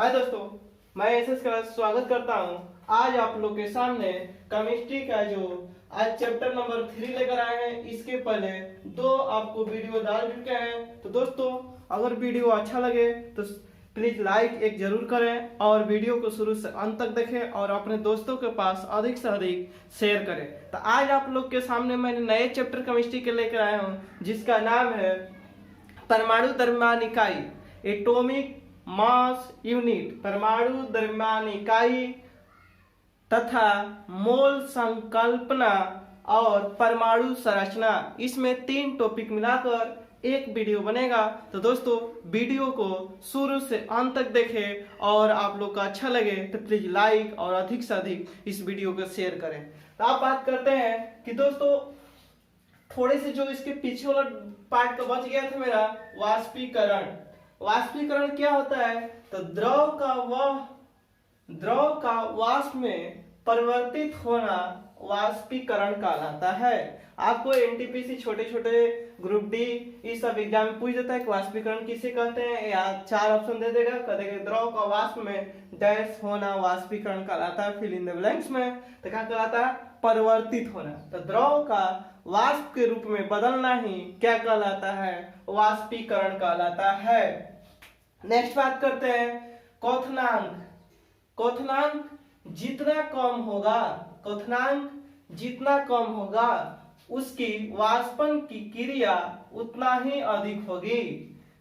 हाय दोस्तों, मैं एसएस का स्वागत करता हूं। आज आप लोग के सामने केमिस्ट्री का जो आज चैप्टर नंबर 3 लेकर आए हैं। इसके पहले दो आपको वीडियो डाल चुके हैं। तो दोस्तों, अगर वीडियो अच्छा लगे तो प्लीज लाइक एक जरूर करें और वीडियो को शुरू से अंत तक देखें और अपने दोस्तों के पास अधिक से अधिक शेयर करें। तो आज आप लोग के सामने मैंने नए चैप्टर केमिस्ट्री के लेकर आया हूँ, जिसका नाम है परमाणु द्रव्यमान इकाई, एटॉमिक मास यूनिट। परमाणु द्रव्यमान इकाई तथा मोल संकल्पना और परमाणु संरचना, इसमें 3 टॉपिक मिलाकर एक वीडियो बनेगा। तो दोस्तों, वीडियो को शुरू से अंत तक देखें और आप लोग का अच्छा लगे तो प्लीज लाइक और अधिक से अधिक इस वीडियो को शेयर करें। तो आप बात करते हैं कि दोस्तों, थोड़े से जो इसके पीछे वाला पार्ट का बच गया था मेरा, वाष्पीकरण। वाष्पीकरण क्या होता है? तो द्रव का वाष्प में परिवर्तित होना वाष्पीकरण कहलाता है। आपको एनटीपीसी छोटे छोटे ग्रुप डी इस सब एग्जाम में पूछ देता है कि वाष्पीकरण किसे कहते हैं, या 4 ऑप्शन दे देगा, कह देगा द्रव का वाष्प में डैश होना वाष्पीकरण कहलाता है, फिल इन द ब्लैंक्स में। तो क्या कहलाता है? परिवर्तित होना। तो द्रव का वाष्प के रूप में बदलना ही क्या कहलाता है? वाष्पीकरण कहलाता है। नेक्स्ट बात करते हैं क्वथनांक। क्वथनांक जितना कम होगा उसकी वाष्पन की क्रिया उतना ही अधिक होगी।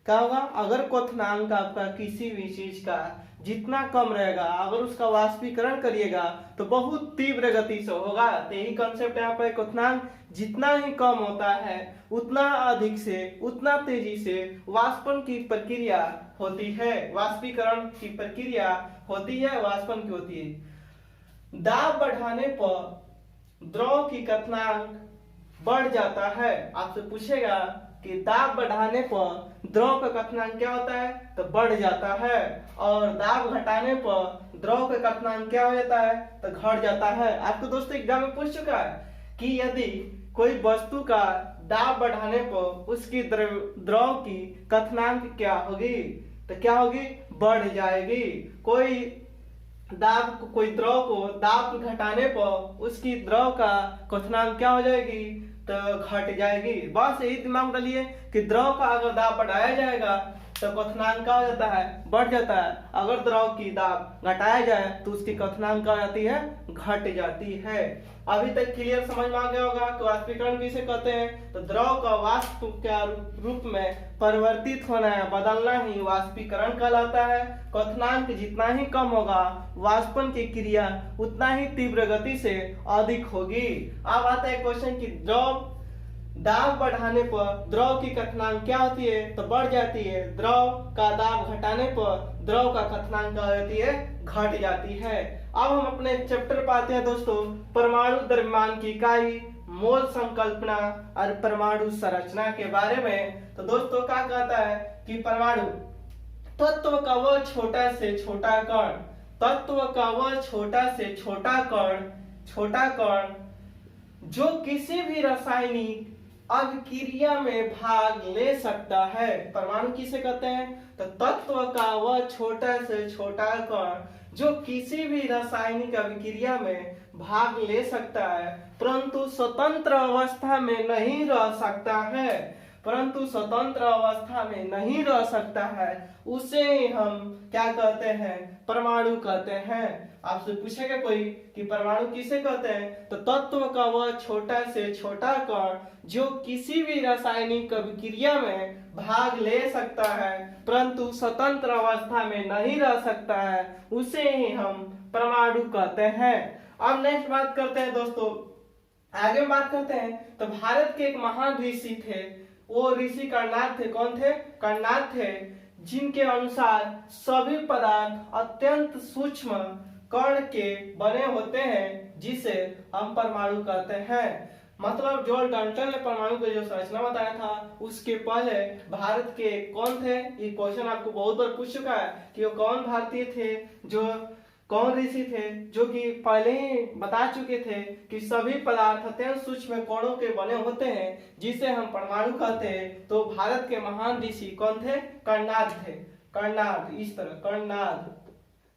क्या होगा? अगर क्वथनांक आपका किसी भी चीज का जितना कम रहेगा, अगर उसका वाष्पीकरण करिएगा तो बहुत तीव्र गति से होगा। तो यही कंसेप्ट यहाँ पर, क्वथनांक जितना ही कम होता है उतना अधिक से उतना तेजी से वाष्पन की प्रक्रिया होती है, वाष्पीकरण की प्रक्रिया होती है, वाष्पन की होती है। दाब बढ़ाने पर द्रव की क्वथनांक बढ़ जाता है। आपसे पूछेगा कि दाब बढ़ाने पर द्रव का क्वथनांक क्या होता है? तो बढ़ जाता है। और दाब घटाने पर द्रव का क्वथनांक क्या हो जाता है? तो घट जाता है। आपको दोस्तों एग्जाम में पूछ चुका है कि यदि कोई वस्तु का दाब बढ़ाने पर उसकी द्रव की क्वथनांक क्या होगी? तो क्या होगी? बढ़ जाएगी। कोई द्रव को दाब घटाने पर उसकी द्रव का क्वथनांक क्या हो जाएगी? तो घट जाएगी। बस यही दिमाग में डालिए कि द्रव का अगर दाब बढ़ाया जाएगा तो क्वथनांक क्या हो जाता है? बढ़ जाता है। अगर द्रव की दाब घटाया जाए तो उसकी क्वथनांक क्या हो जाती है? घट जाती है। अभी तक क्लियर समझ में आ गया होगा कि वाष्पीकरण किसे कहते हैं? तो द्रव का वाष्प के रूप में परिवर्तित होना है, बदलना ही वाष्पीकरण कहलाता है। क्वथनांक जितना ही कम होगा वाष्पन की क्रिया उतना ही तीव्र गति से अधिक होगी। अब आता है क्वेश्चन की दाब बढ़ाने पर द्रव की क्वथनांक क्या होती है? तो बढ़ जाती है। द्रव का दाब घटाने पर द्रव का क्वथनांक क्या हो जाती है? घट जाती है। अब हम अपने चैप्टर पर आते हैं दोस्तों, परमाणु द्रव्यमान की इकाई, मोल संकल्पना और परमाणु संरचना के बारे में। तो दोस्तों क्या कहता है कि परमाणु तत्व का वह छोटा से छोटा कण जो किसी भी रासायनिक अभिक्रिया में भाग ले सकता है। परमाणु किसे कहते हैं? तो तत्व का वह छोटा से छोटा कण जो किसी भी रासायनिक अभिक्रिया में भाग ले सकता है, परंतु स्वतंत्र अवस्था में नहीं रह सकता है, उसे हम क्या कहते हैं? परमाणु कहते हैं। आपसे पूछेगा कोई कि परमाणु किसे कहते हैं? तो तत्व का वह छोटा से छोटा कण जो किसी भी रासायनिक अभिक्रिया में भाग ले सकता है परंतु स्वतंत्र अवस्था में नहीं रह सकता है, उसे ही हम परमाणु कहते हैं। अब नेक्स्ट बात करते हैं दोस्तों, आगे बात करते हैं। तो भारत के एक महान ऋषि थे, वो ऋषि कर्णाद थे। कौन थे? कर्णाद थे, जिनके अनुसार सभी पदार्थ अत्यंत सूक्ष्म कण के बने होते हैं, जिसे हम परमाणु कहते हैं। मतलब जॉर्ज डाल्टन ने परमाणु की जो संरचना बताया था, उसके पहले भारत के कौन थे? ये क्वेश्चन आपको बहुत बार पूछ चुका है कि वो कौन भारतीय थे, कौन ऋषि थे जो कि पहले ही बता चुके थे कि सभी पदार्थ अत्यंत सूक्ष्म कणों के बने होते हैं, जिसे हम परमाणु कहते हैं। तो भारत के महान ऋषि कौन थे? कर्णाद थे। कर्णाद, इस तरह कर्णाद।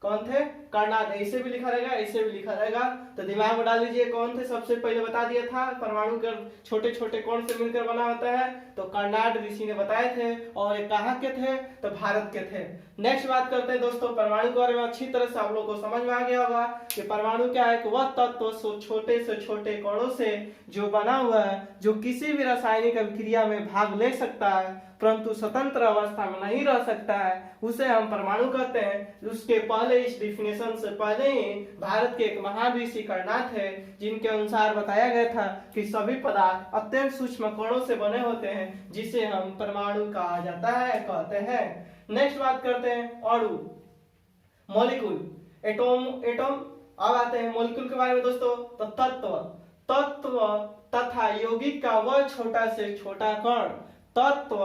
कौन थे? कर्नाड। ऐसे भी लिखा रहेगा, ऐसे भी लिखा रहेगा, तो दिमाग में डाल लीजिए कौन थे। सबसे पहले बता दिया था परमाणु के छोटे छोटे कौन से मिलकर बना होता है, तो कर्नाड ऋषि ने बताए थे, और ये कहाँ के थे, तो भारत के थे। नेक्स्ट बात करते हैं दोस्तों परमाणु के बारे में। अच्छी तरह से आप लोग को समझ में आ गया होगा कि परमाणु क्या है, वह तत्व छोटे से छोटे कणों से जो बना हुआ है, जो किसी भी रासायनिक अभिक्रिया में भाग ले सकता है परंतु स्वतंत्र अवस्था में नहीं रह सकता है, उसे हम परमाणु कहते हैं। उसके पहले, इस डिफिनेशन से पहले ही भारत के एक महान ऋषि कर्नाड थे, जिनके अनुसार बताया गया था कि सभी पदार्थ अत्यंत सूक्ष्म कणों से बने होते हैं, जिसे हम परमाणु कहा जाता है, कहते हैं। नेक्स्ट बात करते हैं अणु, मॉलिक्यूल, एटम। अब आते हैं मॉलिक्यूल के बारे में दोस्तों। तो तत्व तथा यौगिक का वह छोटा से छोटा कण, तत्व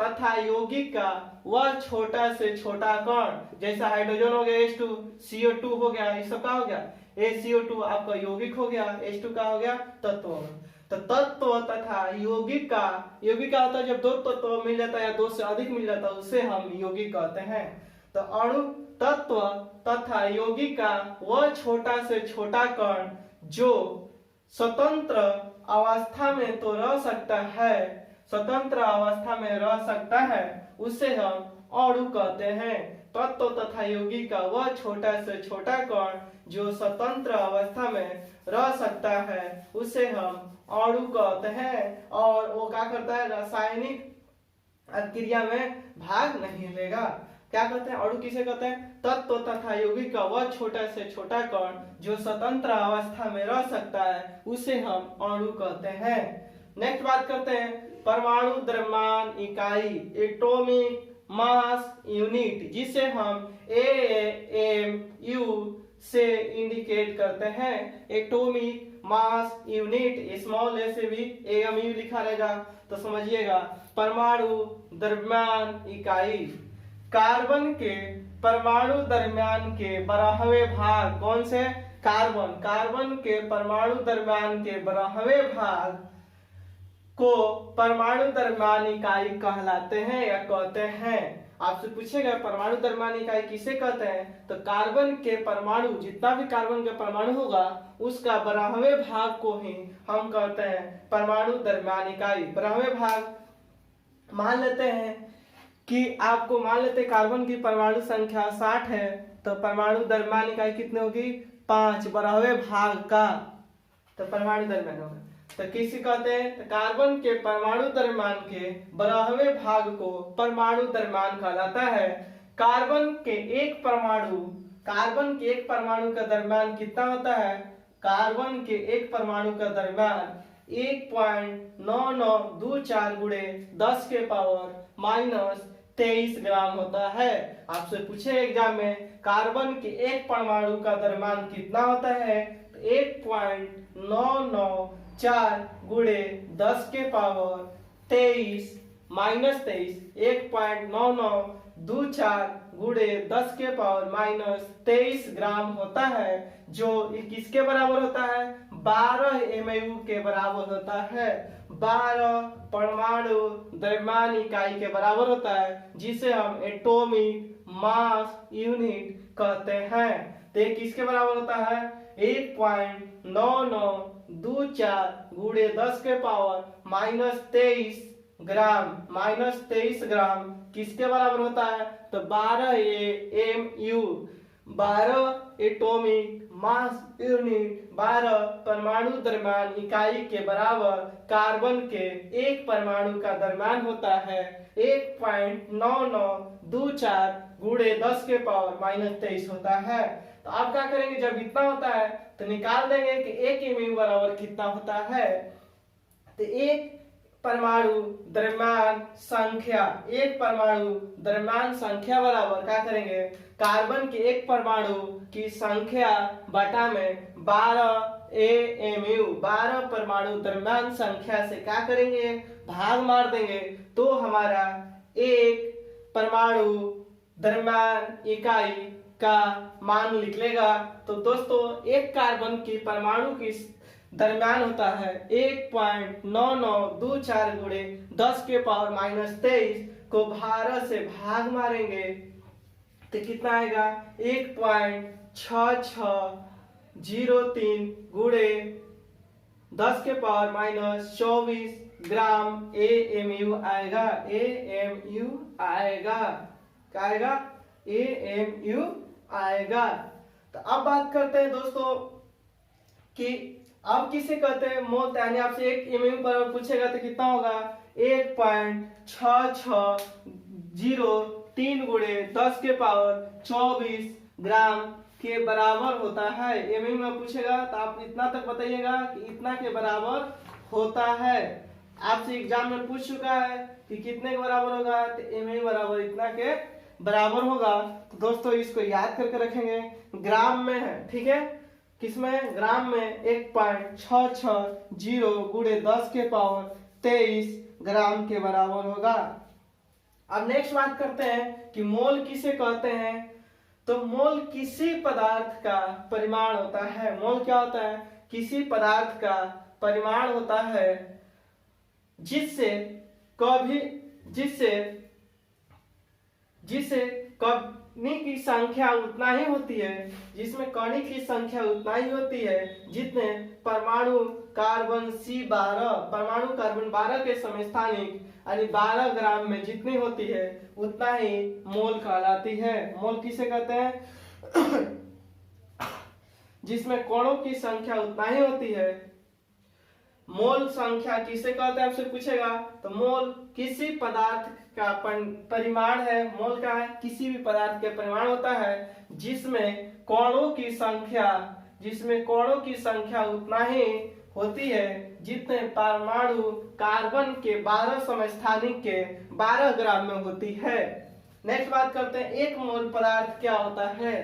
तथा यौगिक का वह छोटा से छोटा कण, जैसा हाइड्रोजन हो गया H2, CO2 हो गया, ये सब का हो गया ACO2, आपका यौगिक हो गया, H2 का हो गया तत्व। तो तत्व तथा यौगिक का होता है जब दो तत्व मिल जाता है या दो से अधिक मिल जाता है, उसे हम यौगिक कहते हैं। तो अणु तत्व तथा यौगिक का वह छोटा से छोटा कण जो स्वतंत्र अवस्था में तो रह सकता है, स्वतंत्र अवस्था में रह सकता है, उसे हम अणु कहते हैं। तत्व तथा यौगिक का वह छोटा से छोटा कण जो स्वतंत्र अवस्था में रह सकता है, उसे हम अणु कहते हैं। और वो क्या करता है, रासायनिक अभिक्रिया में भाग नहीं लेगा। क्या कहते हैं, अणु किसे कहते हैं? तत्व तथा यौगिक का वह छोटा से छोटा कण जो स्वतंत्र अवस्था में रह सकता है, उसे हम अणु कहते हैं। नेक्स्ट बात करते हैं परमाणु द्रव्यमान इकाई, एटॉमिक मास यूनिट, जिसे हम AMU से इंडिकेट करते हैं। एटॉमिक मास यूनिट, स्मॉल ए से भी AMU लिखा रहेगा, तो समझिएगा। परमाणु द्रव्यमान इकाई, कार्बन के परमाणु द्रव्यमान के 12वें भाग, कौन से? कार्बन के परमाणु द्रव्यमान के 12वें भाग को परमाणु द्रव्यमान इकाई कहलाते हैं या कहते हैं। आपसे पूछेगा परमाणु द्रव्यमान इकाई किसे कहते हैं, तो कार्बन के परमाणु, जितना भी कार्बन के परमाणु होगा उसका 12वें भाग को ही हम कहते हैं परमाणु द्रव्यमान इकाई। 12वें भाग मान लेते हैं कि आपको मान लेते हैं कार्बन की परमाणु संख्या 60 है, तो परमाणु द्रव्यमान इकाई कितने होगी? 5, 12वें भाग का, तो परमाणु द्रव्यमान होगा। तो किसी कहते हैं, तो कार्बन के परमाणु द्रव्यमान के 12वें भाग को परमाणु द्रव्यमान कहलाता है। कार्बन के एक परमाणु का द्रव्यमान कितना होता है? कार्बन के एक परमाणु का द्रव्यमान 1.9924 गुणे 10 के पावर -23 ग्राम होता है। आपसे पूछे एग्जाम में कार्बन के एक परमाणु का द्रव्यमान कितना होता है, तो 1.994 गुणे 10 के पावर 23 1.9924 गुणे 10 के पावर -23 ग्राम होता है, जो किसके बराबर होता है? 12 MU के बराबर होता है। 12 परमाणु द्रव्यमान इकाई के बराबर होता है, जिसे हम एटॉमिक मास यूनिट कहते हैं। तो ये किसके बराबर होता है? 1.9924 गुणे 10 के पावर -23 ग्राम किसके बराबर होता है? तो 12 MU, 12 एटॉमिक मास यूनिट, 12 परमाणु द्रव्यमान इकाई के बराबर कार्बन के एक परमाणु का द्रव्यमान होता है। 1.9924 गुणे 10 के पावर -23 होता है। तो आप क्या करेंगे, जब इतना होता है तो निकाल देंगे कि 1 MU बराबर कितना होता है। तो एक परमाणु द्रव्यमान संख्या बराबर क्या करेंगे, कार्बन के एक परमाणु की संख्या बटा में 12 AMU, 12 परमाणु द्रव्यमान संख्या से क्या करेंगे, भाग मार देंगे, तो हमारा एक परमाणु द्रव्यमान इकाई का मान निकलेगा। तो दोस्तों एक कार्बन की परमाणु की द्रव्यमान होता है 1.9924 गुणे 10 के पावर -23 को 12 से भाग मारेंगे तो कितना आएगा 1.6603 गुणे 10 के पावर -24 ग्राम AMU आएगा। AMU आएगा, क्या आएगा? AMU आएगा। तो अब बात करते हैं दोस्तों कि अब किसे कहते हैं मोल। यानी आपसे एक एमयू बराबर पूछेगा तो कितना होगा 1.6603 गुणे 10 के पावर 24 ग्राम के बराबर होता है। एमयू में पूछेगा तो आप इतना तक बताइएगा कि इतना के बराबर होता है। आपसे एग्जाम में पूछ चुका है कि कितने के बराबर होगा, तो एमयू बराबर इतना के बराबर होगा। तो दोस्तों इसको याद करके रखेंगे, ग्राम में है, ठीक है, किसमें? ग्राम में 1.660 गुणे 10 के पावर 23 ग्राम के बराबर होगा। अब नेक्स्ट बात करते हैं कि मोल किसे कहते हैं। तो मोल किसी पदार्थ का परिमाण होता है। मोल क्या होता है? किसी पदार्थ का परिमाण होता है जिससे कणी की संख्या उतना ही होती है, जिसमें कणी की संख्या उतना ही होती है जितने परमाणु कार्बन C12, परमाणु कार्बन 12 के समस्थानिक यानी 12 ग्राम में जितनी होती है उतना ही मोल कहलाती है। मोल किसे कहते हैं? जिसमें कणों की संख्या उतना ही होती है। मोल संख्या किसे कहते हैं आपसे पूछेगा, तो मोल किसी पदार्थ का परिमाण है। मोल क्या है? किसी भी पदार्थ का परिमाण होता है जिसमें कणों की संख्या उतना ही होती है जितने परमाणु कार्बन के 12 समस्थानिक के 12 ग्राम में होती है। नेक्स्ट बात करते हैं एक मोल पदार्थ क्या होता है।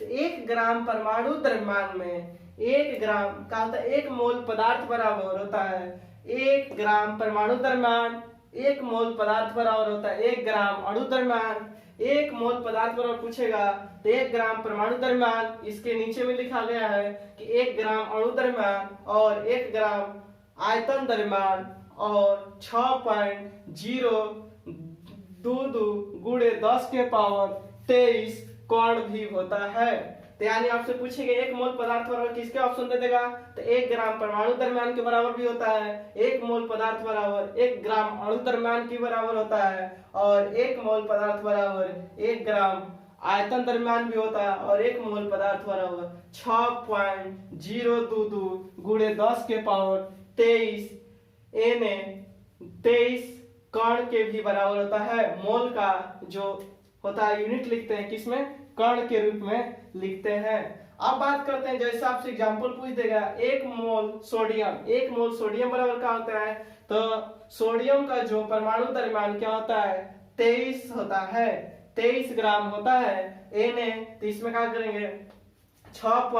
तो 1 ग्राम परमाणु द्रव्यमान में 1 ग्राम का होता है, 1 मोल पदार्थ बराबर होता है 1 ग्राम परमाणु द्रव्यमान। 1 मोल पदार्थ बराबर होता है 1 ग्राम अणु द्रव्यमान। 1 मोल पदार्थ बराबर पूछेगा तो 1 ग्राम परमाणु द्रव्यमान। इसके नीचे में लिखा गया है कि 1 ग्राम अणु द्रव्यमान और 1 ग्राम आयतन द्रव्यमान और 6.022 गुणे 10 के पावर 23 कण भी होता है। तो यानी आपसे पूछेगा 1 मोल पदार्थ बराबर किसके ऑप्शन दे देगा, तो 1 ग्राम परमाणु द्रव्यमान के बराबर भी होता है। 1 मोल पदार्थ बराबर 1 ग्राम अणु द्रव्यमान के बराबर होता है और 1 मोल पदार्थ बराबर 1 ग्राम आयतन द्रव्यमान भी होता है और 1 मोल पदार्थ बराबर 6.022 गुणे 10 के पावर 23 कण के भी बराबर होता है। मोल का जो होता है यूनिट लिखते हैं किसमें? कण के रूप में लिखते हैं। अब बात करते हैं, जैसे आपसे एग्जांपल पूछ देगा 1 मोल सोडियम बराबर क्या होता है। तो सोडियम का जो परमाणु द्रव्यमान क्या होता है 23 होता है, 23 ग्राम होता है। तो इसमें क्या करेंगे 6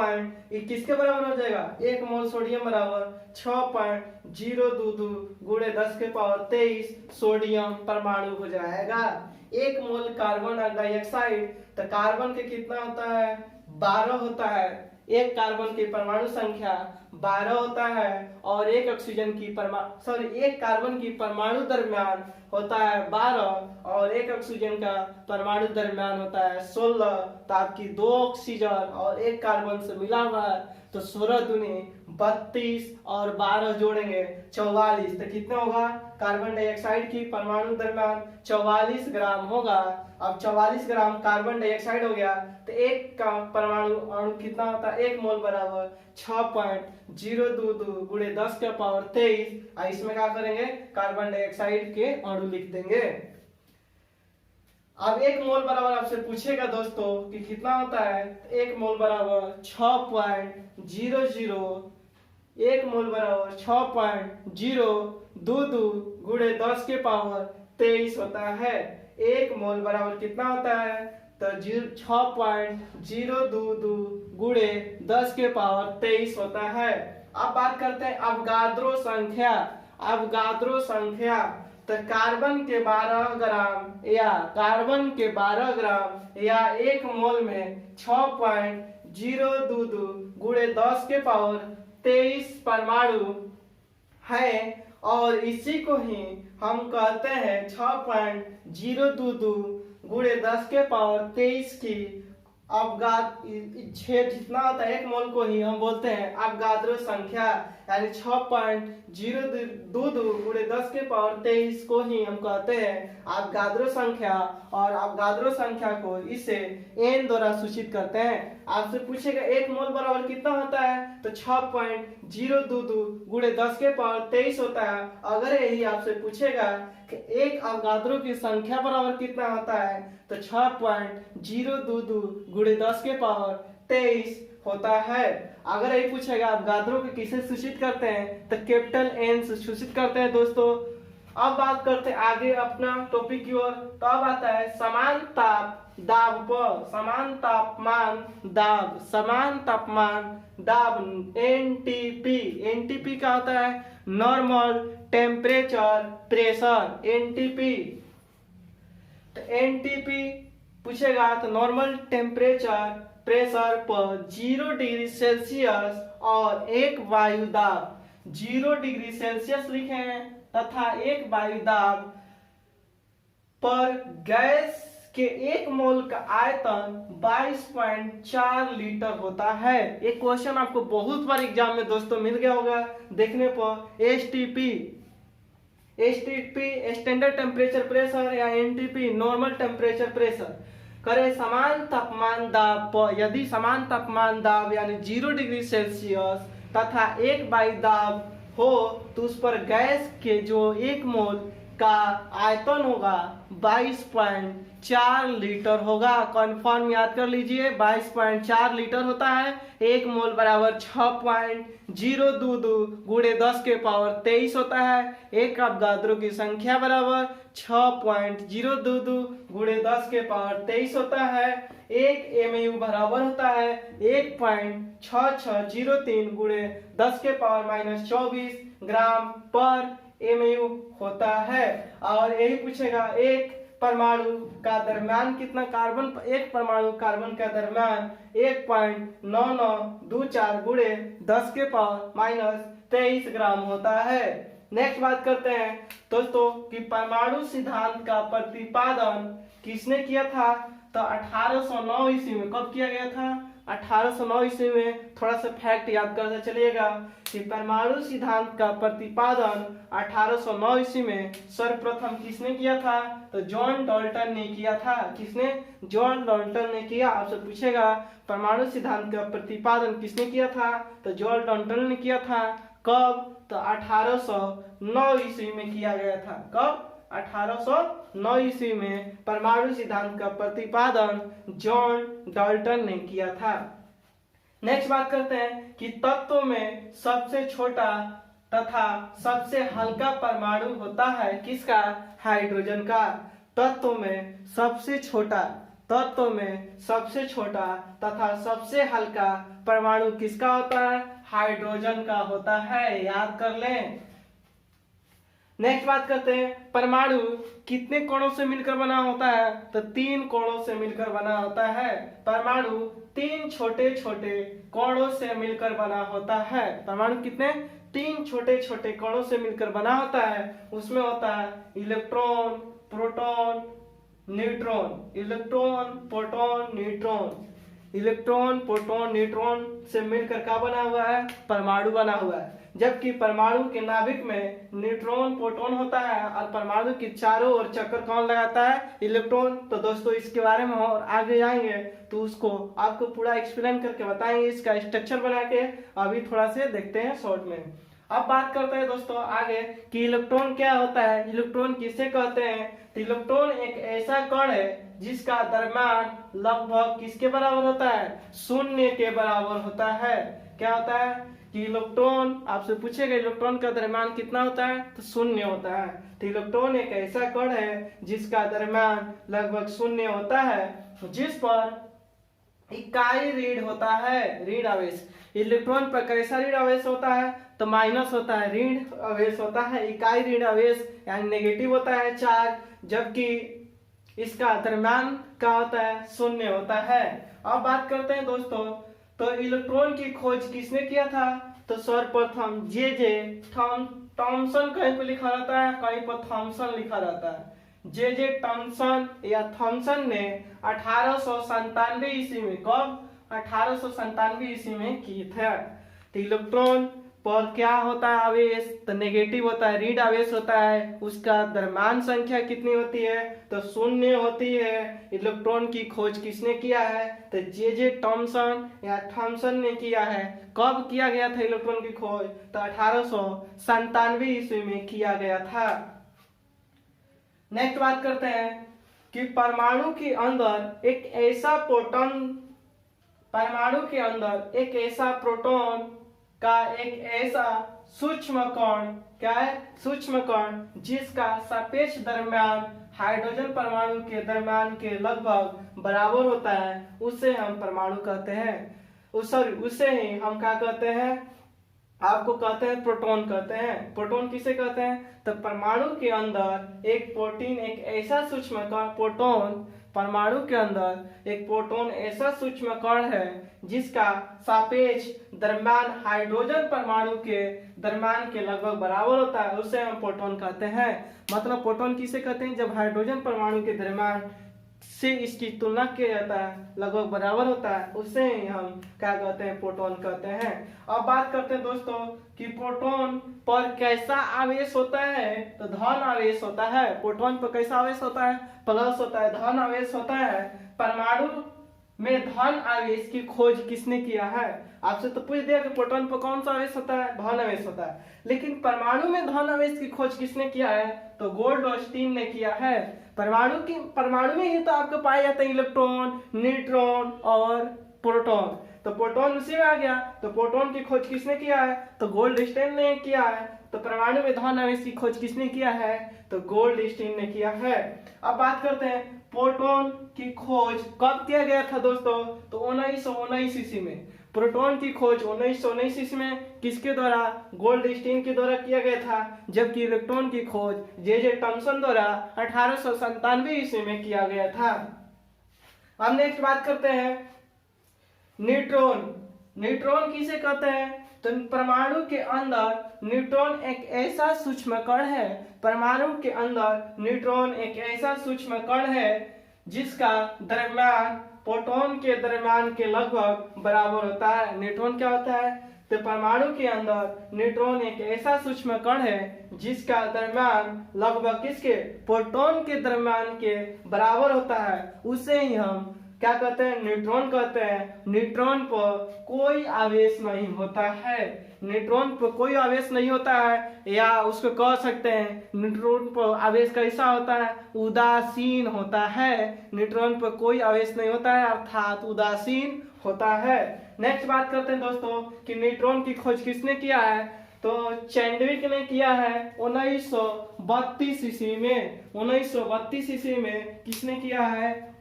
किसके बराबर हो जाएगा 1 मोल सोडियम बराबर 6.022 गुणे 10 के पावर 23 सोडियम परमाणु हो जाएगा। 1 मोल कार्बन डाइऑक्साइड, तो कार्बन के कितना होता है 12 होता है। एक कार्बन की परमाणु संख्या 12 होता है और एक ऑक्सीजन की एक कार्बन की परमाणु द्रव्यमान होता है 12 और एक ऑक्सीजन का परमाणु द्रव्यमान होता है 16। तो आपकी 2 ऑक्सीजन और 1 कार्बन से मिला हुआ है तो 16 दूनी 32 और 12 जोड़ेंगे 44। तो कितना होगा कार्बन डाइऑक्साइड की परमाणु द्रव्यमान 44 ग्राम होगा। अब 44 ग्राम कार्बन डाइऑक्साइड हो गया तो एक का परमाणु अणु कितना होता है 1 मोल बराबर 6.022 गुणे 10 के पावर 23। इसमें क्या करेंगे कार्बन डाइऑक्साइड के अणु लिख देंगे। अब 1 मोल बराबर आपसे पूछेगा दोस्तों कि कितना होता है 1 मोल बराबर 6.00 1 मोल बराबर 6.022 गुणे 10 के पावर 23 होता है। 1 मोल बराबर कितना होता है तो 6.022 गुणे 10 के पावर 23 होता है। अब बात करते हैं अवगाद्रो संख्या। तो कार्बन के 12 ग्राम या 1 मोल में 6.022 गुणे 10 के पावर 23 परमाणु है और इसी को ही हम कहते हैं 6.022 गुणे 10 के पावर 23 की अवगात छेद जितना होता है 1 मोल को ही हम बोलते हैं अवगाद्रो संख्या, यानी 6.022 गुणे 10 के पावर 23 को ही हम कहते हैं अवगाद्रो संख्या। और अवगाद्रो संख्या को इसे n द्वारा सूचित करते हैं। आपसे पूछेगा 1 मोल बराबर कितना होता है, तो 6.022 गुणे 10 के पावर 23 होता है। अगर यही आपसे पूछेगा कि एक अवगाद्रो की संख्या बराबर कितना होता है, तो 6.022 गुणे 10 के पावर 23 होता है। अगर यही पूछेगा अवगाद्रो को किसे सूचित करते हैं, तो कैपिटल N से सूचित करते हैं दोस्तों। अब बात करते हैं आगे अपना टॉपिक की ओर। तो अब आता है समान ताप दाब पर समान तापमान दाब, समान तापमान दाब NTP। NTP क्या होता है, नॉर्मल टेम्परेचर प्रेशर, NTP। तो NTP पूछेगा तो नॉर्मल टेम्परेचर प्रेशर पर 0 डिग्री सेल्सियस और एक वायु दाब, 0 डिग्री सेल्सियस लिखे हैं तथा एक वायु दाब पर गैस के 1 मोल का आयतन 22.4 लीटर होता है। एक क्वेश्चन आपको बहुत बार एग्जाम में दोस्तों मिल गया होगा देखने पर। एसटीपी स्टैंडर्ड टेम्परेचर प्रेशर या एनटीपी नॉर्मल टेम्परेचर प्रेशर। करे समान तापमान दाब पर यदि समान तापमान दाब यानी 0 डिग्री सेल्सियस तथा एक वायु दाब हो तो उस पर गैस के जो 1 मोल का आयतन होगा 22.4 लीटर होगा। कन्फर्म याद कर लीजिए, 22.4 लीटर होता है। 1 मोल बराबर 6.022 गुणे 10 के पावर 23 होता है। एक अवगाद्रो की संख्या बराबर 6.022 गुणे 10 के पावर 23 होता है। एक एमयू बराबर होता है 1.6603 गुणे 10 के पावर -24 ग्राम पर एमयू होता है। और यही पूछेगा एक परमाणु का दरम्यान कितना कार्बन, एक परमाणु कार्बन का दरम्यान 1.9924 गुणे 10 के पावर -23 ग्राम होता है। नेक्स्ट बात करते हैं दोस्तों कि परमाणु सिद्धांत का प्रतिपादन किसने किया था, तो 1809 ईस्वी में। कब किया गया था, 1809 ईस्वी में। थोड़ा सा फैक्ट याद करते चलिएगा कि परमाणु सिद्धांत का प्रतिपादन 1809 ईस्वी में सर्वप्रथम किसने किया था, तो जॉन डाल्टन ने किया था। किसने, जॉन डाल्टन ने किया। आपसे पूछेगा परमाणु सिद्धांत का प्रतिपादन किसने किया था, तो जॉन डाल्टन ने किया था। कब, तो 1809 ईस्वी में किया गया था। कब, 1809 ईस्वी में परमाणु सिद्धांत का प्रतिपादन जॉन डाल्टन ने किया था। नेक्स्ट बात करते हैं कि तत्व में सबसे छोटा तथा सबसे हल्का परमाणु होता है किसका, हाइड्रोजन का। तत्व में सबसे छोटा तथा सबसे हल्का परमाणु किसका होता है, हाइड्रोजन का होता है। याद कर लें। नेक्स्ट बात करते हैं परमाणु कितने कोणों से मिलकर बना होता है, तो 3 कोणों से मिलकर बना होता है। परमाणु 3 छोटे छोटे कोणों से मिलकर बना होता है। परमाणु कितने, 3 छोटे छोटे कोणों से मिलकर बना होता है। उसमें होता है electron, proton, neutron. Electron, proton, neutron. Electron, proton, neutron से मिलकर क्या बना हुआ है, परमाणु बना हुआ है। जबकि परमाणु के नाभिक में न्यूट्रॉन, प्रोटॉन होता है और परमाणु के चारों ओर चक्कर कौन लगाता है, इलेक्ट्रॉन। तो दोस्तों इसके बारे में और आगे जाएंगे तो उसको आपको पूरा एक्सप्लेन करके बताएंगे, इसका स्ट्रक्चर बना के। अभी थोड़ा से देखते हैं शॉर्ट में। अब बात करते हैं दोस्तों आगे कि इलेक्ट्रॉन क्या होता है, इलेक्ट्रॉन किसे कहते हैं। तो इलेक्ट्रॉन एक ऐसा कण है जिसका द्रव्यमान लगभग किसके बराबर होता है, 0 के बराबर होता है। क्या होता है कि इलेक्ट्रॉन, आपसे पूछेगा इलेक्ट्रॉन का द्रव्यमान कितना होता है, तो 0 होता है। तो इलेक्ट्रॉन एक ऐसा कण है जिसका द्रव्यमान लगभग 0 होता है, जिस पर इकाई ऋण होता है, ऋण आवेश। इलेक्ट्रॉन पर कैसा ऋण आवेश होता है, तो माइनस होता है, ऋण आवेश होता है, इकाई ऋण आवेश यानी नेगेटिव होता है चार्ज। जबकि इसका द्रव्यमान क्या होता है, 0 होता है। अब बात करते हैं दोस्तों, तो इलेक्ट्रॉन की खोज किसने किया था, तो सर्वप्रथम जे थॉमसन कहीं पर लिखा रहता है, कहीं पर थॉमसन लिखा रहता है। जे जे थॉमसन या थॉमसन ने 1897 ईस्वी में, कब 1897 ईस्वी में किए थे। तो इलेक्ट्रॉन पर क्या होता है आवेश, तो नेगेटिव होता है, ऋण आवेश होता है। उसका द्रव्यमान संख्या कितनी होती है, तो शून्य होती है। इलेक्ट्रॉन की खोज किसने किया है, तो जे जे थॉमसन या थॉमसन ने किया है। कब किया गया था इलेक्ट्रॉन की खोज, तो 1897 ईस्वी में किया गया था। नेक्स्ट बात करते हैं कि परमाणु के अंदर एक ऐसा प्रोटॉन, परमाणु के अंदर एक ऐसा प्रोटॉन का एक ऐसा सूक्ष्म कण, क्या है, सूक्ष्म कण, जिसका सापेक्ष द्रव्यमान हाइड्रोजन परमाणु के द्रव्यमान के लगभग बराबर होता है, उसे हम परमाणु कहते हैं। सॉरी, उसे ही हम क्या कहते हैं, आपको कहते हैं प्रोटॉन कहते हैं। प्रोटॉन किसे कहते हैं, तो परमाणु के अंदर एक प्रोटीन, एक ऐसा सूक्ष्म कण, प्रोटॉन, परमाणु के अंदर एक प्रोटॉन ऐसा सूक्ष्म कण है जिसका सापेक्ष द्रव्यमान हाइड्रोजन परमाणु के द्रव्यमान के लगभग बराबर होता है, उसे हम प्रोटॉन कहते हैं। मतलब प्रोटॉन किसे कहते हैं, जब हाइड्रोजन परमाणु के द्रव्यमान से इसकी तुलना किया जाता है, लगभग बराबर होता है, उसे ही हम क्या कहते हैं, प्रोटॉन कहते हैं। अब बात करते हैं दोस्तों कि प्रोटॉन पर कैसा आवेश होता है, तो धन आवेश होता है। प्रोटॉन पर कैसा आवेश होता है, प्लस होता है, धन आवेश होता है। परमाणु में धन आवेश की खोज किसने किया है, आपसे तो पूछ दिया कि प्रोटॉन पर कौन सा आवेश होता है, धन आवेश होता है। लेकिन परमाणु में धन आवेश की खोज किसने किया है, तो गोल्डस्टीन ने किया है। परमाणु में ही तो आपको पाए जाते हैं इलेक्ट्रॉन, न्यूट्रॉन और प्रोटॉन। तो प्रोटॉन उसी में आ गया। तो प्रोटॉन की खोज किसने किया है, तो गोल्डस्टीन ने किया है। तो परमाणु में धन आवेश की खोज किसने किया है, तो गोल्डस्टीन ने किया है। अब बात करते हैं प्रोटॉन की खोज कब किया गया था दोस्तों, तो 1919 ईस्वी में। प्रोटॉन की खोज 1919 ईस्वी में किसके द्वारा, गोल्डस्टीन के द्वारा किया गया था। जबकि इलेक्ट्रॉन की खोज जे जे थॉमसन द्वारा 1897 ईस्वी में किया गया था। अब नेक्स्ट बात करते हैं न्यूट्रॉन। न्यूट्रॉन किसे कहते हैं, तो परमाणु के अंदर न्यूट्रॉन एक ऐसा सूक्ष्म कण है। परमाणु के अंदर न्यूट्रॉन एक ऐसा सूक्ष्म कण है जिसका द्रव्यमान प्रोटॉन के द्रव्यमान के लगभग बराबर होता है। न्यूट्रॉन क्या होता है, तो परमाणु के अंदर न्यूट्रॉन एक ऐसा सूक्ष्म कण है जिसका द्रव्यमान लगभग किसके, प्रोटॉन के द्रव्यमान के बराबर होता है, उसे ही हम क्या कहते हैं, न्यूट्रॉन कहते हैं। न्यूट्रॉन पर कोई आवेश नहीं होता है। न्यूट्रॉन पर कोई आवेश नहीं होता है, या उसको कह सकते हैं न्यूट्रॉन पर आवेश कैसा होता है, उदासीन होता है। न्यूट्रॉन पर कोई आवेश नहीं होता है, अर्थात उदासीन होता है। नेक्स्ट बात करते हैं दोस्तों कि न्यूट्रॉन की खोज किसने किया है, तो चैडविक ने किया है 1932 ईस्वी में। 1932 ईस्वी में किसने किया है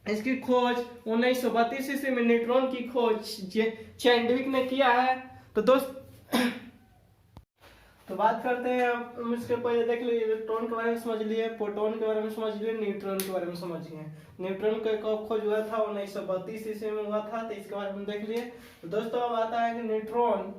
इसकी खोज, 1932 ईस्वी में न्यूट्रॉन की खोज चैडविक ने किया है। तो तो बात करते हैं, हम इसके पहले देख लीजिए, इलेक्ट्रॉन के बारे में समझ लिए, प्रोटॉन के बारे में समझ लिए, न्यूट्रॉन के बारे में समझ लिए। न्यूट्रॉन का कब खोज हुआ था, 1932 ईस्वी में हुआ था, तो इसके बारे में देख लिए। तो दोस्तों अब आता है कि न्यूट्रॉन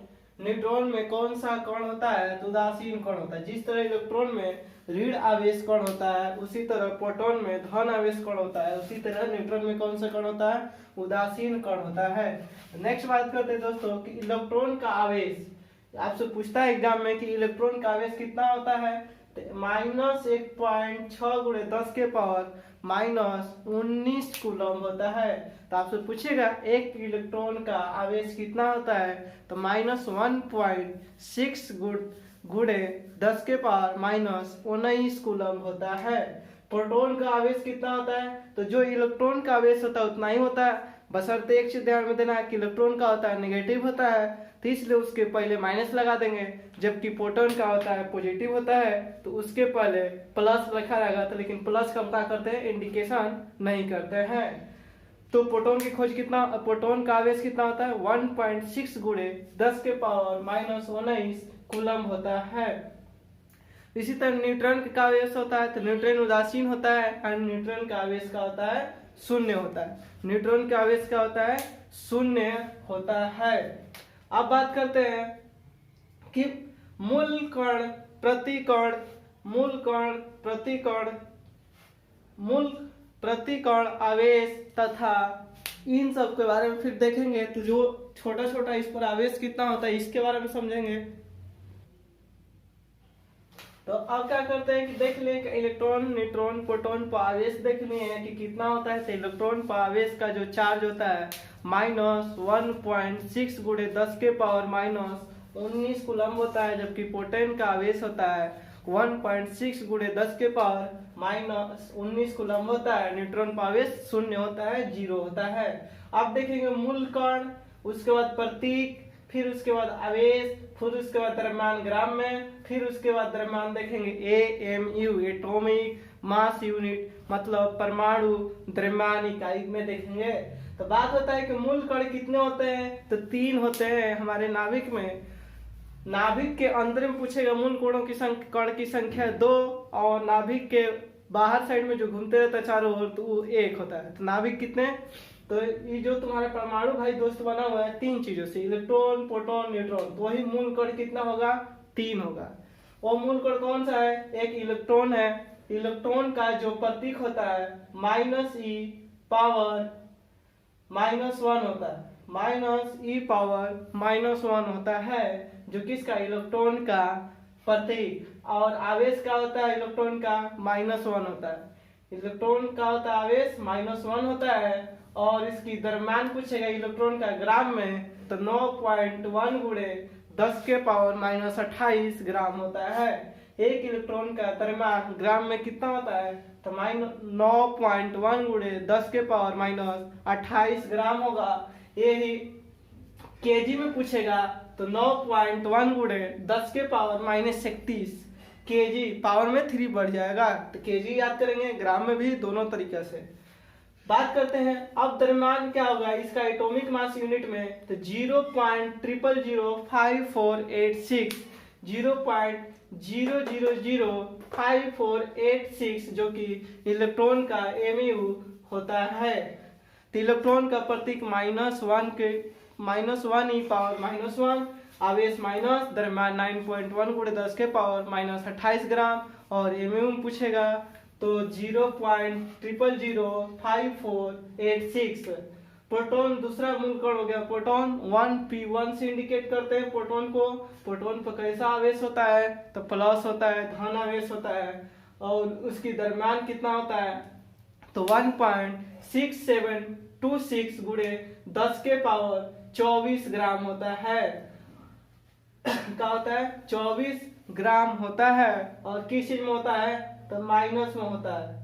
में कौन सा कण होता है, तो उदासीन कण होता है। जिस तरह इलेक्ट्रॉन में ऋण आवेश कण होता है, उसी तरह प्रोटॉन में धन आवेश कण होता है, उसी तरह न्यूट्रॉन में कौन सा कण होता है, उदासीन कण होता है। नेक्स्ट बात करते हैं दोस्तों कि इलेक्ट्रॉन का आवेश, आपसे पूछता है एग्जाम में कि इलेक्ट्रॉन का आवेश कितना होता है, -1.6 गुणे 10 के पावर -19 कूलम होता है। तो आपसे पूछेगा एक इलेक्ट्रॉन का आवेश कितना होता है, तो -1.6 गुणे 10 के पावर -19 कूलम होता है। प्रोटॉन का आवेश कितना होता है, तो जो इलेक्ट्रॉन का आवेश होता है उतना ही होता है, बशर्ते एक चीज ध्यान में देना है कि इलेक्ट्रॉन का होता है नेगेटिव होता है, तो इसलिए उसके पहले माइनस लगा देंगे। जबकि प्रोटॉन का होता है पॉजिटिव होता है, तो उसके पहले प्लस रखा रहेगा। तो लेकिन प्लस का हम क्या करते हैं, इंडिकेशन नहीं करते हैं। तो प्रोटॉन की खोज कितना, प्रोटॉन का आवेश कितना होता है, 1.6 गुणे 10 के पावर -19 कूलम होता है। इसी तरह न्यूट्रॉन का आवेश होता है, तो न्यूट्रॉन उदासीन होता है, और न्यूट्रॉन का आवेश का होता है शून्य होता है। न्यूट्रॉन का आवेश का होता है शून्य होता है। अब बात करते हैं कि मूल कण प्रति कण मूल प्रतिकण आवेश तथा इन सब के बारे में फिर देखेंगे। तो जो छोटा छोटा इस पर आवेश कितना होता है इसके बारे में समझेंगे। तो अब क्या करते हैं कि देख लें कि इलेक्ट्रॉन न्यूट्रॉन प्रोटॉन पर आवेश देखनी है कि कितना होता है। तो इलेक्ट्रॉन पर आवेश का जो चार्ज होता है -1.6 गुणे 10 के पावर -19 कूलम होता है, जबकि प्रोटॉन का आवेश होता है 1.6 गुणे 10 के पावर -19 कूलम होता है। न्यूट्रॉन का आवेश 0 होता है, 0 होता है। अब देखेंगे मूल कण, उसके बाद प्रतीक, फिर उसके बाद आवेश, फिर उसके बाद द्रव्यमान ग्राम में, फिर उसके बाद द्रव्यमान देखेंगे AMU एटॉमिक मास यूनिट, मतलब परमाणु द्रव्यमान इकाई में देखेंगे। तो बात होता है कि मूल कण कितने होते हैं। तो 3 होते हैं हमारे नाभिक में। नाभिक के अंदर में पूछेगा मूल कणों की कण की संख्या 2, और नाभिक के बाहर साइड में जो घूमते रहता है चारों ओर तो वो 1 होता है। तो नाभिक कितने, तो ये जो तुम्हारा परमाणु भाई दोस्त बना हुआ है 3 चीजों से, इलेक्ट्रॉन प्रोटॉन न्यूट्रॉन, तो वही मूल कण कितना होगा, 3 होगा। और मूल कण कौन सा है, एक इलेक्ट्रॉन है। इलेक्ट्रॉन का जो प्रतीक होता है -e पावर -1 होता है, -e पावर -1 होता है, जो किसका, इलेक्ट्रॉन का प्रतीक। और आवेश का होता है इलेक्ट्रॉन का -1 होता है। इलेक्ट्रॉन का होता है आवेश -1 होता है। और इसकी द्रव्यमान पूछेगा इलेक्ट्रॉन का ग्राम में, तो 9.1 गुणे 10 के पावर -28 ग्राम होता है। एक इलेक्ट्रॉन का द्रव्यमान ग्राम में कितना होता है, तो 9.1 गुणे 10 के पावर -28 ग्राम होगा। यही केजी में पूछेगा तो 9.1 गुणे 10 के पावर -31 केजी, पावर में 3 बढ़ जाएगा। तो केजी याद करेंगे, ग्राम में भी, दोनों तरीके से बात करते हैं। अब द्रव्यमान क्या होगा इसका एटॉमिक मास यूनिट में, तो 0.000548 0.000548 जो कि इलेक्ट्रॉन का mu होता है। तो इलेक्ट्रॉन का प्रतीक -1 के -1 e पावर -1, आवेश माइनस, द्रव्यमान 9.1 गुणे 10 के पावर -28 ग्राम, और mu पूछेगा तो 0.000548 प्रोटॉन दूसरा मूल कण हो गया। प्रोटॉन 1p1 से इंडिकेट करते हैं प्रोटॉन को। प्रोटॉन पर कैसा आवेश होता है, तो प्लस होता है, धन आवेश होता है। और उसकी द्रव्यमान कितना होता है, तो 1.6726 गुणे 10 के पावर 24 ग्राम होता है। क्या होता है, 24 ग्राम होता है। और किस चीज में होता है, तो माइनस में होता है।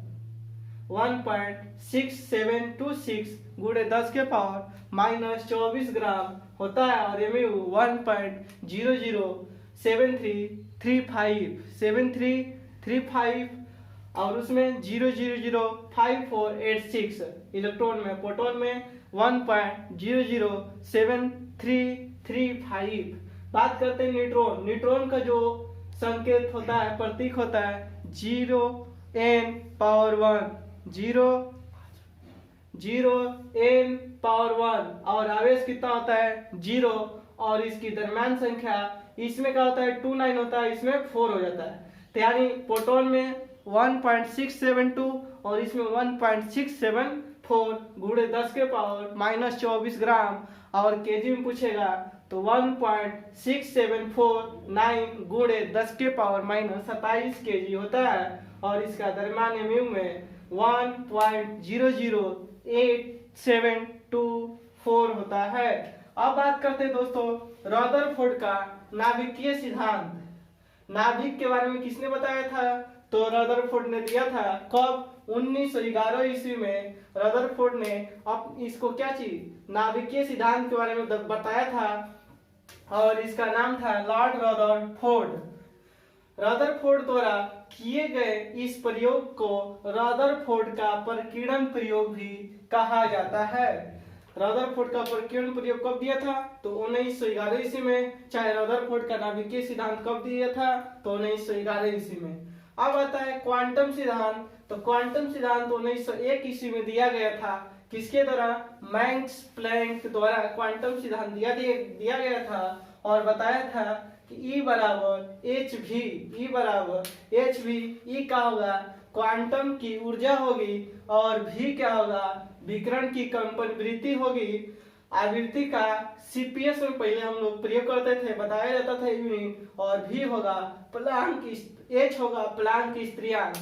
1.6726 गुणे 10 के पावर -24 ग्राम होता है। और mu 1.007335 और उसमें 0.005486 इलेक्ट्रॉन में। प्रोटॉन में 1.007335। बात करते हैं न्यूट्रॉन। न्यूट्रॉन का जो संकेत होता है, प्रतीक होता है 0n⁻1 0n⁻1 और आवेश कितना होता है 0। और इसकी द्रव्यमान संख्या, इसमें क्या होता है 29 होता है, इसमें 4 हो जाता है। तो यानी प्रोटॉन में 1.672 और इसमें 1.674 गुणे 10 के पावर -24 ग्राम। और केजी में पूछेगा तो 1.6749 गुणे 10 के पावर -27 केजी होता है। और इसका द्रव्यमान mu में 1.00874 होता है। अब बात करते हैं दोस्तों रदरफोर्ड का नाभिकीय सिद्धांत। नाभिक के बारे में किसने बताया था, तो रदरफोर्ड ने दिया था। कब, 1911 ईस्वी में रदरफोर्ड ने अब इसको क्या चीज, नाभिकीय सिद्धांत के बारे में बताया था। और इसका नाम था लॉर्ड रदरफोर्ड। रदरफोर्ड द्वारा किए गए इस प्रयोग को रदरफोर्ड का प्रकीर्णन प्रयोग भी कहा जाता है। रदरफोर्ड का प्रकीर्णन प्रयोग कब दिया था, तो 1911 ईस्वी में। चाहे रदरफोर्ड का नाभिकीय सिद्धांत कब दिया था, तो 1911 ईस्वी में। अब आता है क्वांटम सिद्धांत। तो क्वांटम सिद्धांत 1901 ईस्वी में दिया गया था। किसके द्वारा, मैक्स प्लैंक द्वारा क्वांटम सिद्धांत दिया गया था। और बताया था कि E बराबर एच वी, E का होगा क्वांटम की ऊर्जा होगी और भी क्या होगा, विकिरण की कंपनवृत्ति होगी। आवृत्ति का सीपीएस में पहले हम लोग प्रयोग करते थे, बताया जाता था यूनिट, और भी होगा प्लांक, एच होगा प्लांक की स्थिरांक।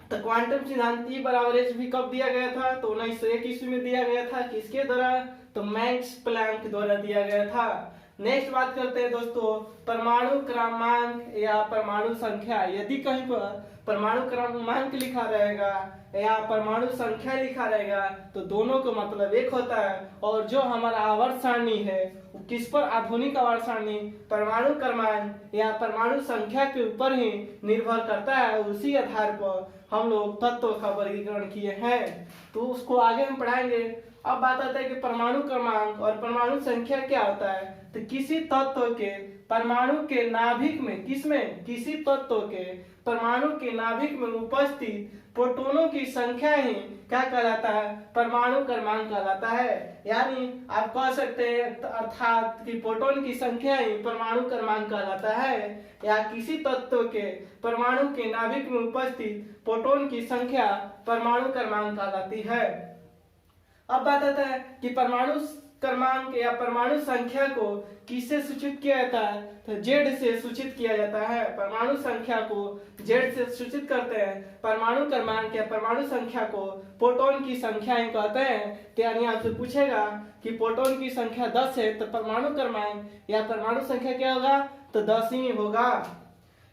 तो क्वांटम सिद्धांत ई बराबर एच भी कब दिया गया था, तो 1901 ईस्वी में दिया गया था। किसके द्वारा, तो मैक्स प्लैंक द्वारा दिया गया था। नेक्स्ट बात करते हैं दोस्तों परमाणु क्रमांक या परमाणु संख्या। यदि कहीं पर परमाणु क्रमांक लिखा रहेगा या परमाणु संख्या लिखा रहेगा तो दोनों का मतलब एक होता है, और जो हमारा आवर्त सारणी है वो किस पर, आधुनिक आवर्त सारणी परमाणु क्रमांक या परमाणु संख्या के ऊपर ही निर्भर करता है। उसी आधार पर हम लोग तत्व का वर्गीकरण किए हैं, तो उसको आगे हम पढ़ाएंगे। अब बात आता है कि परमाणु क्रमांक और परमाणु संख्या क्या होता है। तो किसी तत्व के परमाणु के नाभिक में, किसमें, किसी तत्व के परमाणु के नाभिक में उपस्थित प्रोटॉनों की संख्या ही क्या कहलाता है, परमाणु क्रमांक कहलाता है। यानी आप कह सकते हैं अर्थात कि प्रोटॉन की संख्या ही परमाणु क्रमांक कहलाता है, या किसी तत्व के परमाणु के नाभिक में उपस्थित प्रोटॉन की संख्या परमाणु क्रमांक कहलाती है। अब बात आता है कि परमाणु क्रमांक या परमाणु संख्या को किससे सूचित किया जाता है, तो जेड से सूचित किया जाता है। परमाणु संख्या को जेड से सूचित करते हैं। परमाणु क्रमांक या परमाणु संख्या को प्रोटॉन की संख्या ही कहते हैं। तो यानी आपसे पूछेगा कि प्रोटॉन की संख्या 10 है तो परमाणु क्रमांक या परमाणु संख्या क्या होगा, तो 10 ही होगा।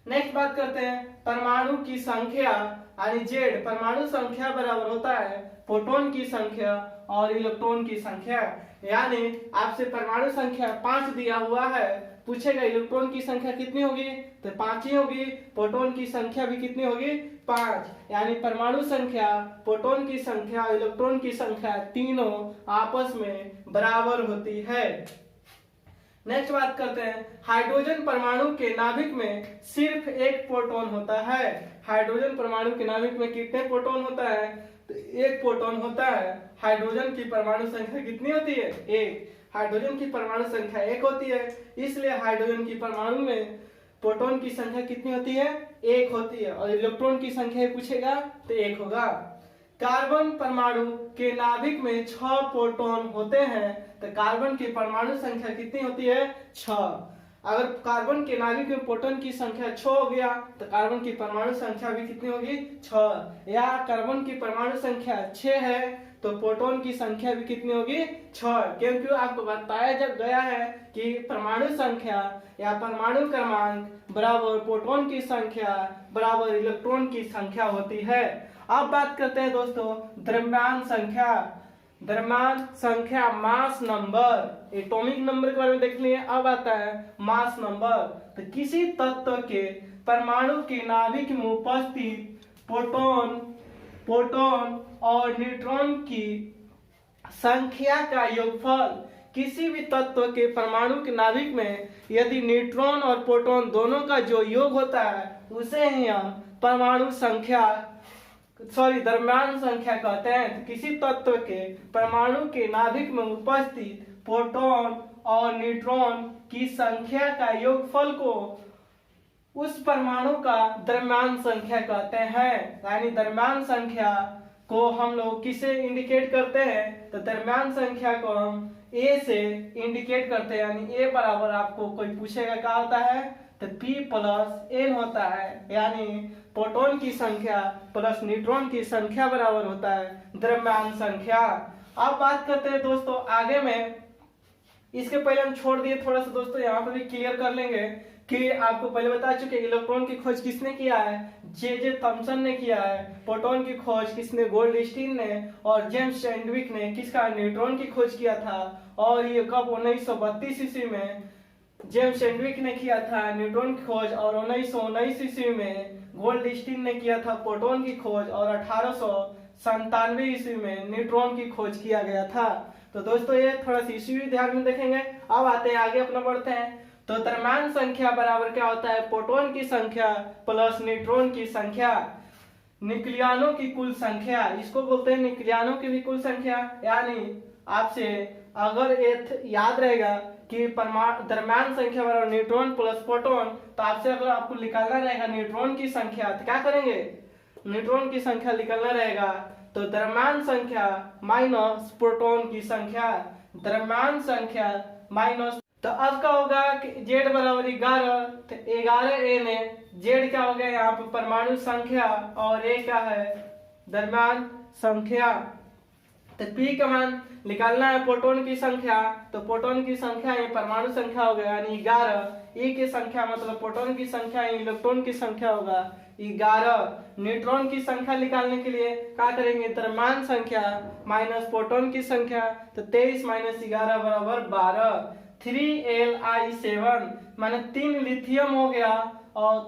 नेक्स्ट बात करते हैं परमाणु की संख्या यानी जेड। परमाणु संख्या बराबर होता है प्रोटॉन की संख्या और इलेक्ट्रॉन की संख्या। यानी आपसे परमाणु संख्या 5 दिया हुआ है, पूछेगा इलेक्ट्रॉन की संख्या कितनी होगी, तो 5 ही होगी। प्रोटॉन की संख्या भी कितनी होगी, 5। यानी परमाणु संख्या, प्रोटॉन की संख्या, इलेक्ट्रॉन की संख्या तीनों आपस में बराबर होती है। नेक्स्ट बात करते हैं हाइड्रोजन परमाणु के नाभिक में सिर्फ एक प्रोटॉन होता है। हाइड्रोजन परमाणु के नाभिक में कितने प्रोटॉन होता है, तो एक प्रोटॉन होता है। हाइड्रोजन की परमाणु संख्या कितनी होती है, 1। हाइड्रोजन की परमाणु संख्या 1 होती है, इसलिए हाइड्रोजन की परमाणु में प्रोटॉन की संख्या कितनी होती है, 1 होती है। और इलेक्ट्रॉन की संख्या पूछेगा तो 1 होगा। कार्बन परमाणु के नाभिक में 6 प्रोटॉन होते हैं, तो कार्बन की परमाणु संख्या कितनी होती है, 6। अगर कार्बन के नाभिक में प्रोटॉन की संख्या 6 हो गया तो कार्बन की परमाणु संख्या भी कितनी होगी, 6। या कार्बन की परमाणु संख्या 6 है तो प्रोटॉन की संख्या भी कितनी होगी, 6। क्योंकि आपको बताया जब गया है कि परमाणु संख्या या परमाणु क्रमांक बराबर प्रोटॉन की संख्या बराबर इलेक्ट्रॉन की संख्या होती है। अब बात करते हैं दोस्तों द्रव्यमान संख्या। द्रव्यमान संख्या मास नंबर, एटॉमिक नंबर के बारे में देख लिए। अब आता है मास नंबर। तो किसी तत्व के परमाणु के नाभिक में उपस्थित प्रोटॉन और न्यूट्रॉन की संख्या का योगफल। किसी भी तत्व के परमाणु के नाभिक में यदि न्यूट्रॉन और प्रोटॉन दोनों का जो योग होता है उसे ही हम परमाणु संख्या द्रव्यमान संख्या कहते हैं। तो किसी तत्व के परमाणु के नाभिक में उपस्थित प्रोटॉन और न्यूट्रॉन की संख्या का योगफल को उस परमाणु का द्रव्यमान संख्या कहते हैं। यानी द्रव्यमान संख्या को हम लोग किसे इंडिकेट करते हैं, तो द्रव्यमान संख्या को हम ए से इंडिकेट करते हैं। यानी ए बराबर आपको कोई पूछेगा क्या होता है, तो P प्लस N होता है। यानी प्रोटॉन की संख्या प्लस न्यूट्रॉन की संख्या बराबर होता है द्रव्यमान संख्या। अब बात करते हैं दोस्तों आगे में। इसके पहले हम छोड़ दिए थोड़ा सा दोस्तों, यहाँ पर भी क्लियर कर लेंगे कि आपको पहले बता चुके इलेक्ट्रॉन की खोज किसने किया है, जे थॉमसन ने किया है। प्रोटॉन की खोज किसने, गोल्डस्टीन ने। और जेम्स चैडविक ने किसका, न्यूट्रॉन की खोज किया था। और ये कब 1932 ईस्वी में जेम्स चैडविक ने किया था न्यूट्रॉन की खोज, और 1919 ईस्वी में गोल्डस्टीन ने किया था प्रोटॉन की खोज, और 1897 ईस्वी में न्यूट्रॉन की खोज किया गया था। तो दोस्तों ये थोड़ा सा ईस्वी ध्यान में देखेंगे। अब आते हैं आगे अपना बढ़ते हैं। तो द्रव्यमान संख्या बराबर क्या होता है, प्रोटॉन की संख्या प्लस न्यूट्रॉन की संख्या, न्यूक्लियनों की कुल संख्या, इसको बोलते हैं न्यूक्लियनों की भी कुल संख्या। यानी आपसे अगर ये याद रहेगा कि द्रव्यमान संख्या बराबर न्यूट्रॉन प्लस प्रोटॉन, तो आपसे अगर आपको निकालना रहेगा न्यूट्रॉन की संख्या तो क्या करेंगे, न्यूट्रॉन की संख्या निकलना रहेगा, तो द्रव्यमान संख्या माइनस प्रोटॉन की संख्या, द्रव्यमान संख्या माइनस। तो अब क्या होगा कि Z बराबर 11, तो 11 n है। Z क्या हो गया यहाँ पे परमाणु संख्या और A क्या है द्रव्यमान संख्या। तो P का मान निकालना है प्रोटॉन की संख्या, तो प्रोटॉन की संख्या ये परमाणु संख्या हो गया यानी 11। E की संख्या मतलब प्रोटॉन की संख्या इलेक्ट्रॉन की संख्या होगा 11। न्यूट्रॉन की संख्या निकालने के लिए क्या करेंगे, द्रव्यमान संख्या माइनस प्रोटॉन की संख्या, तो 23 माइनस 11 बराबर 12। 3Li7 माने 3 लिथियम हो गया और